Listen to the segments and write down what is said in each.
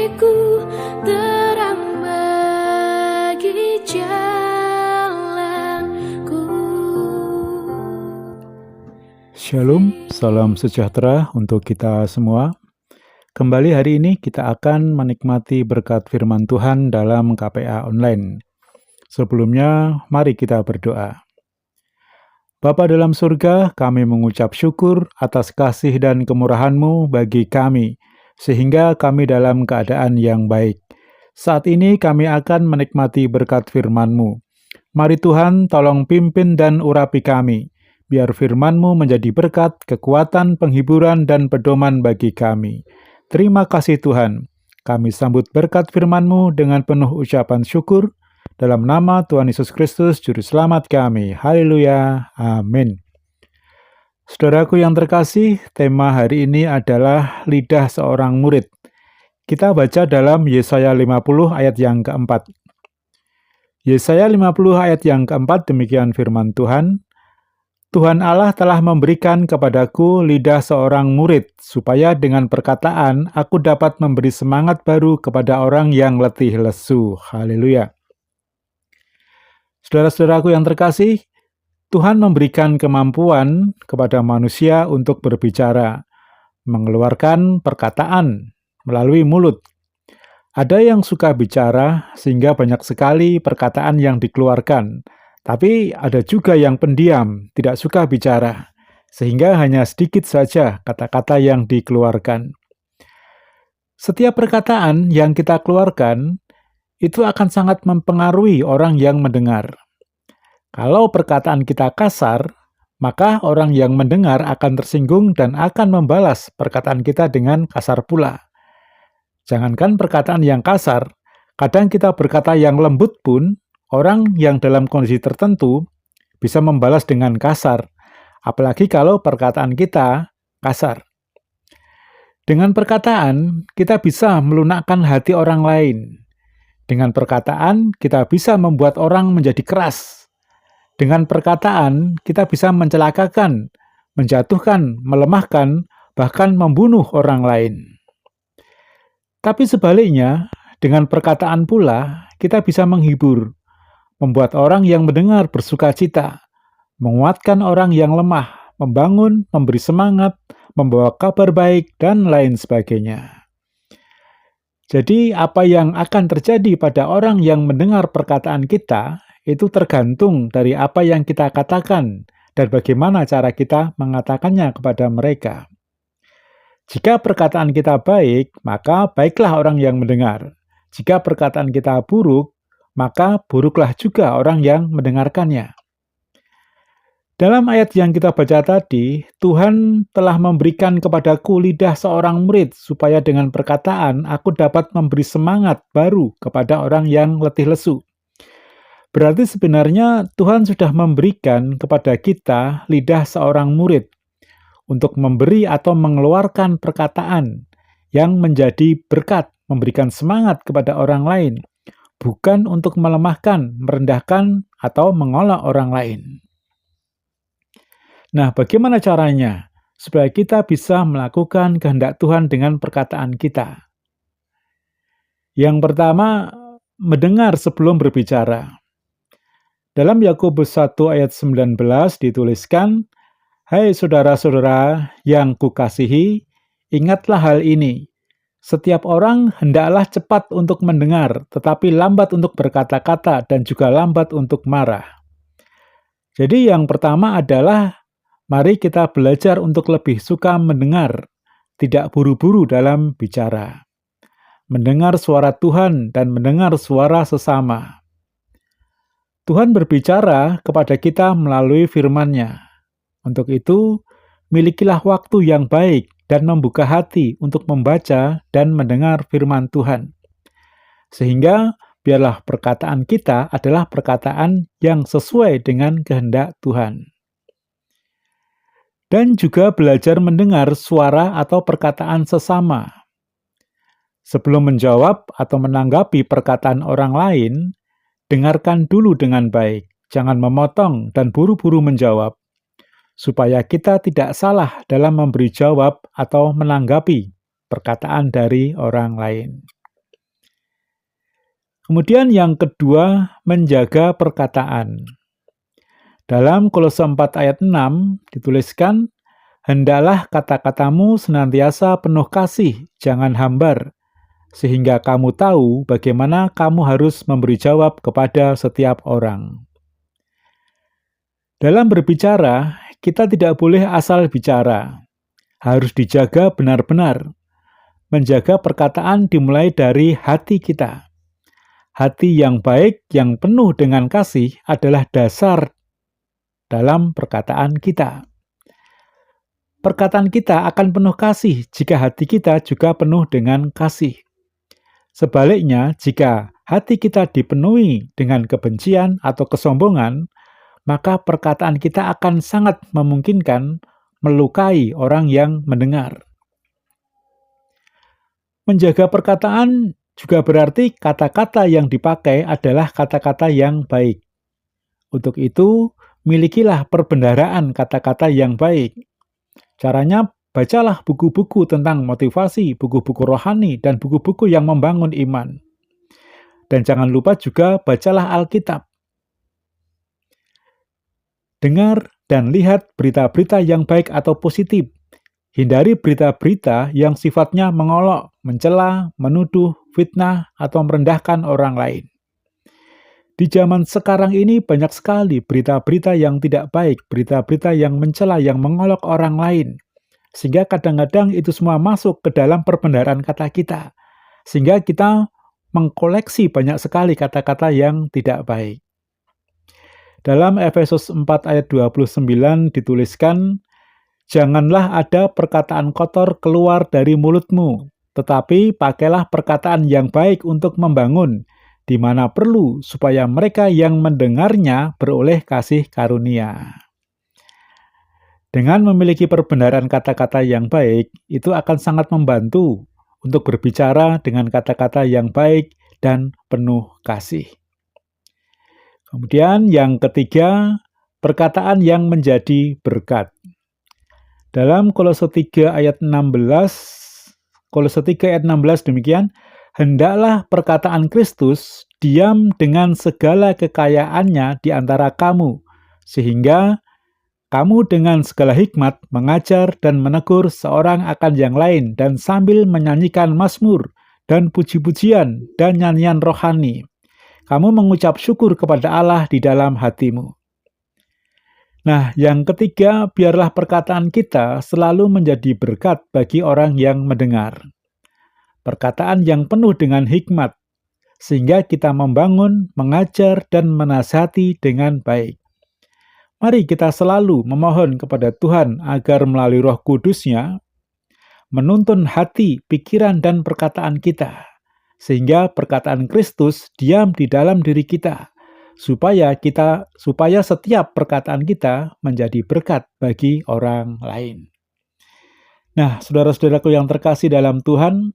bagiku, terang bagi jalanku. Shalom, salam sejahtera untuk kita semua. Kembali hari ini kita akan menikmati berkat firman Tuhan dalam KPA Online. Sebelumnya, mari kita berdoa. Bapa dalam surga, kami mengucap syukur atas kasih dan kemurahan-Mu bagi kami, sehingga kami dalam keadaan yang baik. Saat ini kami akan menikmati berkat firman-Mu. Mari Tuhan tolong pimpin dan urapi kami, biar firman-Mu menjadi berkat, kekuatan, penghiburan, dan pedoman bagi kami. Terima kasih Tuhan. Kami sambut berkat firman-Mu dengan penuh ucapan syukur. Dalam nama Tuhan Yesus Kristus, Juru Selamat kami. Haleluya. Amin. Saudaraku yang terkasih, tema hari ini adalah lidah seorang murid. Kita baca dalam Yesaya 50 ayat yang keempat. Yesaya 50 ayat yang keempat, demikian firman Tuhan. Tuhan Allah telah memberikan kepadaku lidah seorang murid, supaya dengan perkataan aku dapat memberi semangat baru kepada orang yang letih lesu. Haleluya. Saudara-saudaraku yang terkasih, Tuhan memberikan kemampuan kepada manusia untuk berbicara, mengeluarkan perkataan melalui mulut. Ada yang suka bicara sehingga banyak sekali perkataan yang dikeluarkan. Tapi ada juga yang pendiam, tidak suka bicara, sehingga hanya sedikit saja kata-kata yang dikeluarkan. Setiap perkataan yang kita keluarkan, itu akan sangat mempengaruhi orang yang mendengar. Kalau perkataan kita kasar, maka orang yang mendengar akan tersinggung dan akan membalas perkataan kita dengan kasar pula. Jangankan perkataan yang kasar, kadang kita berkata yang lembut pun, orang yang dalam kondisi tertentu bisa membalas dengan kasar, apalagi kalau perkataan kita kasar. Dengan perkataan, kita bisa melunakkan hati orang lain. Dengan perkataan, kita bisa membuat orang menjadi keras. Dengan perkataan, kita bisa mencelakakan, menjatuhkan, melemahkan, bahkan membunuh orang lain. Tapi sebaliknya, dengan perkataan pula, kita bisa menghibur, membuat orang yang mendengar bersuka cita, menguatkan orang yang lemah, membangun, memberi semangat, membawa kabar baik, dan lain sebagainya. Jadi, apa yang akan terjadi pada orang yang mendengar perkataan kita, itu tergantung dari apa yang kita katakan, dan bagaimana cara kita mengatakannya kepada mereka. Jika perkataan kita baik, maka baiklah orang yang mendengar. Jika perkataan kita buruk, maka buruklah juga orang yang mendengarkannya. Dalam ayat yang kita baca tadi, Tuhan telah memberikan kepadaku lidah seorang murid, supaya dengan perkataan aku dapat memberi semangat baru kepada orang yang letih lesu. Berarti sebenarnya Tuhan sudah memberikan kepada kita lidah seorang murid, untuk memberi atau mengeluarkan perkataan yang menjadi berkat, memberikan semangat kepada orang lain, bukan untuk melemahkan, merendahkan, atau mengolok orang lain. Nah, bagaimana caranya supaya kita bisa melakukan kehendak Tuhan dengan perkataan kita? Yang pertama, mendengar sebelum berbicara. Dalam Yakobus 1 ayat 19 dituliskan, "Hai saudara-saudara yang kukasihi, ingatlah hal ini. Setiap orang hendaklah cepat untuk mendengar, tetapi lambat untuk berkata-kata dan juga lambat untuk marah." Jadi yang pertama adalah, mari kita belajar untuk lebih suka mendengar, tidak buru-buru dalam bicara. Mendengar suara Tuhan dan mendengar suara sesama. Tuhan berbicara kepada kita melalui firman-Nya. Untuk itu, milikilah waktu yang baik dan membuka hati untuk membaca dan mendengar firman Tuhan. Sehingga biarlah perkataan kita adalah perkataan yang sesuai dengan kehendak Tuhan. Dan juga belajar mendengar suara atau perkataan sesama. Sebelum menjawab atau menanggapi perkataan orang lain, dengarkan dulu dengan baik, jangan memotong dan buru-buru menjawab, supaya kita tidak salah dalam memberi jawab atau menanggapi perkataan dari orang lain. Kemudian yang kedua, menjaga perkataan. Dalam Kolose 4 ayat 6 dituliskan, "Hendaklah kata-katamu senantiasa penuh kasih, jangan hambar, sehingga kamu tahu bagaimana kamu harus memberi jawab kepada setiap orang." Dalam berbicara, kita tidak boleh asal bicara. Harus dijaga benar-benar. Menjaga perkataan dimulai dari hati kita. Hati yang baik, yang penuh dengan kasih adalah dasar dalam perkataan kita. Perkataan kita akan penuh kasih jika hati kita juga penuh dengan kasih. Sebaliknya, jika hati kita dipenuhi dengan kebencian atau kesombongan, maka perkataan kita akan sangat memungkinkan melukai orang yang mendengar. Menjaga perkataan juga berarti kata-kata yang dipakai adalah kata-kata yang baik. Untuk itu, milikilah perbendaharaan kata-kata yang baik. Caranya, bacalah buku-buku tentang motivasi, buku-buku rohani, dan buku-buku yang membangun iman. Dan jangan lupa juga bacalah Alkitab. Dengar dan lihat berita-berita yang baik atau positif. Hindari berita-berita yang sifatnya mengolok, mencela, menuduh, fitnah, atau merendahkan orang lain. Di zaman sekarang ini banyak sekali berita-berita yang tidak baik, berita-berita yang mencela, yang mengolok orang lain. Sehingga kadang-kadang itu semua masuk ke dalam perbendaharaan kata kita. Sehingga kita mengkoleksi banyak sekali kata-kata yang tidak baik. Dalam Efesus 4 ayat 29 dituliskan, "Janganlah ada perkataan kotor keluar dari mulutmu, tetapi pakailah perkataan yang baik untuk membangun, di mana perlu, supaya mereka yang mendengarnya beroleh kasih karunia." Dengan memiliki perbendaharaan kata-kata yang baik, itu akan sangat membantu untuk berbicara dengan kata-kata yang baik dan penuh kasih. Kemudian yang ketiga, perkataan yang menjadi berkat. Dalam Kolose 3 ayat 16 demikian, "Hendaklah perkataan Kristus diam dengan segala kekayaannya di antara kamu, sehingga kamu dengan segala hikmat mengajar dan menegur seorang akan yang lain dan sambil menyanyikan mazmur dan puji-pujian dan nyanyian rohani. Kamu mengucap syukur kepada Allah di dalam hatimu." Nah, yang ketiga, biarlah perkataan kita selalu menjadi berkat bagi orang yang mendengar. Perkataan yang penuh dengan hikmat, sehingga kita membangun, mengajar, dan menasihati dengan baik. Mari kita selalu memohon kepada Tuhan agar melalui Roh Kudus-Nya menuntun hati, pikiran, dan perkataan kita, sehingga perkataan Kristus diam di dalam diri kita, supaya setiap perkataan kita menjadi berkat bagi orang lain. Nah, saudara-saudaraku yang terkasih dalam Tuhan,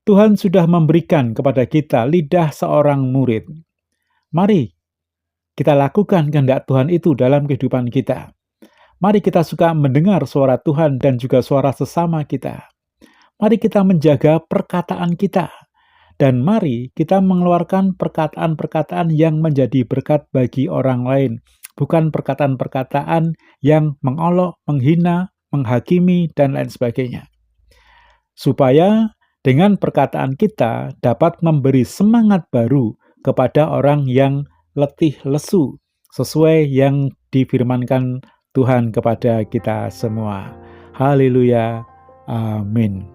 Tuhan sudah memberikan kepada kita lidah seorang murid. Mari kita lakukan kehendak Tuhan itu dalam kehidupan kita. Mari kita suka mendengar suara Tuhan dan juga suara sesama kita. Mari kita menjaga perkataan kita. Dan mari kita mengeluarkan perkataan-perkataan yang menjadi berkat bagi orang lain. Bukan perkataan-perkataan yang mengolok, menghina, menghakimi, dan lain sebagainya. Supaya dengan perkataan kita dapat memberi semangat baru kepada orang yang letih lesu, sesuai yang difirmankan Tuhan kepada kita semua. Haleluya. Amin.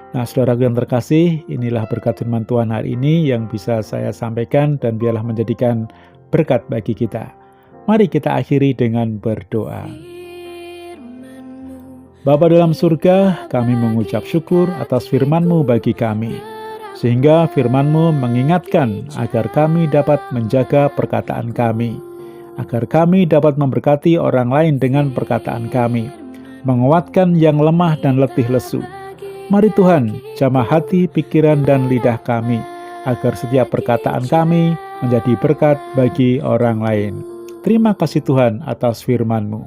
Nah, saudaraku yang terkasih, inilah berkat firman Tuhan hari ini yang bisa saya sampaikan dan biarlah menjadikan berkat bagi kita. Mari kita akhiri dengan berdoa. Bapa dalam surga, kami mengucap syukur atas firman-Mu bagi kami, sehingga firman-Mu mengingatkan agar kami dapat menjaga perkataan kami, agar kami dapat memberkati orang lain dengan perkataan kami, menguatkan yang lemah dan letih lesu. Mari Tuhan, jamah hati, pikiran, dan lidah kami, agar setiap perkataan kami menjadi berkat bagi orang lain. Terima kasih Tuhan atas firman-Mu.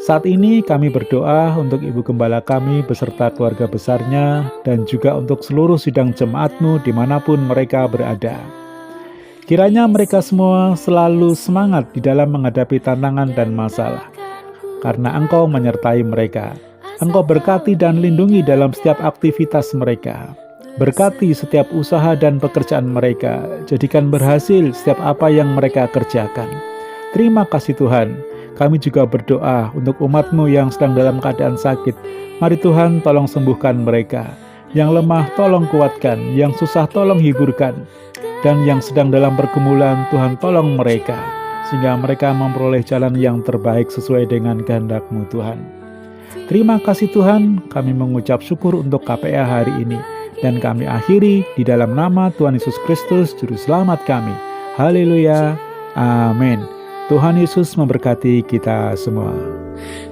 Saat ini kami berdoa untuk Ibu Gembala kami beserta keluarga besarnya dan juga untuk seluruh sidang jemaat-Mu dimanapun mereka berada. Kiranya mereka semua selalu semangat di dalam menghadapi tantangan dan masalah, karena Engkau menyertai mereka. Engkau berkati dan lindungi dalam setiap aktivitas mereka. Berkati setiap usaha dan pekerjaan mereka. Jadikan berhasil setiap apa yang mereka kerjakan. Terima kasih Tuhan. Kami juga berdoa untuk umat-Mu yang sedang dalam keadaan sakit. Mari Tuhan tolong sembuhkan mereka. Yang lemah tolong kuatkan. Yang susah tolong hiburkan. Dan yang sedang dalam pergumulan, Tuhan tolong mereka, sehingga mereka memperoleh jalan yang terbaik sesuai dengan kehendak-Mu Tuhan. Terima kasih Tuhan, kami mengucap syukur untuk KPA hari ini, dan kami akhiri di dalam nama Tuhan Yesus Kristus, Juru Selamat kami. Haleluya, amin. Tuhan Yesus memberkati kita semua.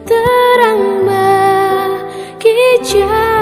Terang bagi jalan